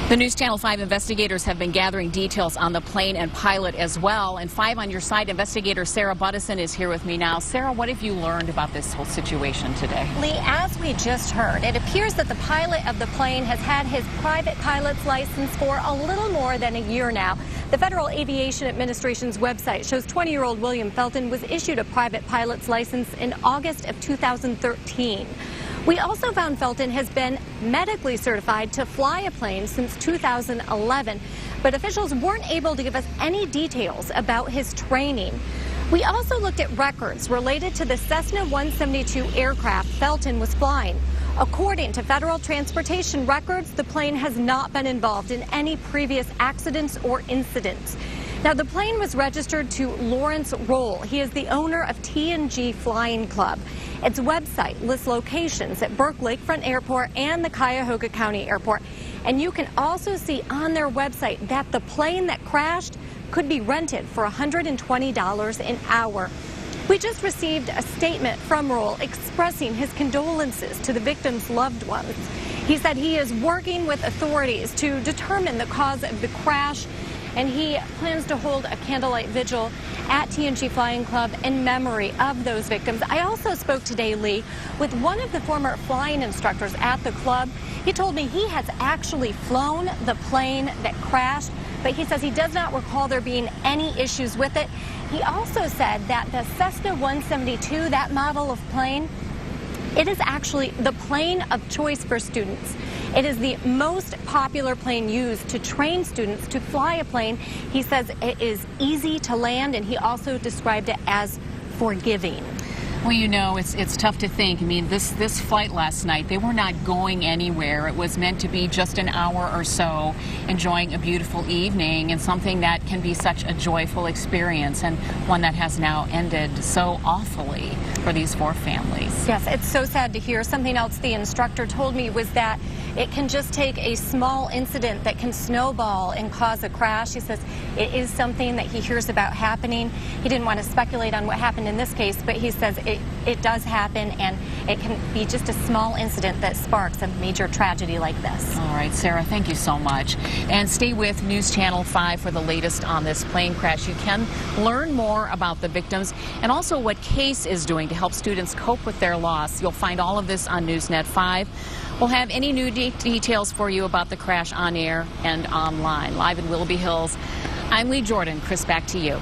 The News Channel 5 investigators have been gathering details on the plane and pilot as well. And 5 on your side, investigator Sarah Buttison is here with me now. Sarah, what have you learned about this whole situation today? Lee, as we just heard, it appears that the pilot of the plane has had his private pilot's license for a little more than a year now. The Federal Aviation Administration's website shows 20-year-old William Felton was issued a private pilot's license in August of 2013. We also found Felton has been medically certified to fly a plane since 2011, but officials weren't able to give us any details about his training. We also looked at records related to the Cessna 172 aircraft Felton was flying. According to federal transportation records, the plane has not been involved in any previous accidents or incidents. Now, the plane was registered to Lawrence Roll. He is the owner of T&G Flying Club. Its website lists locations at Burke Lakefront Airport and the Cuyahoga County Airport. And you can also see on their website that the plane that crashed could be rented for $120 an hour. We just received a statement from Roll expressing his condolences to the victims' loved ones. He said he is working with authorities to determine the cause of the crash, and he plans to hold a candlelight vigil at T&G Flying Club in memory of those victims. I also spoke today, Lee, with one of the former flying instructors at the club. He told me he has actually flown the plane that crashed, but he says he does not recall there being any issues with it. He also said that the Cessna 172, that model of plane, it is actually the plane of choice for students. It is the most popular plane used to train students to fly a plane. He says it is easy to land, and he also described it as forgiving. Well, you know, it's tough to think. I mean, this flight last night, they were not going anywhere. It was meant to be just an hour or so, enjoying a beautiful evening and something that can be such a joyful experience, and one that has now ended so awfully for these 4 families. Yes, it's so sad to hear. Something else the instructor told me was that it can just take a small incident that can snowball and cause a crash. He says it is something that he hears about happening. He didn't want to speculate on what happened in this case, but he says it does happen, and it can be just a small incident that sparks a major tragedy like this. All right, Sarah, thank you so much. And stay with News Channel 5 for the latest on this plane crash. You can learn more about the victims and also what CASE is doing to help students cope with their loss. You'll find all of this on NewsNet 5. We'll have any new details for you about the crash on air and online. Live in Willoughby Hills, I'm Lee Jordan. Chris, back to you.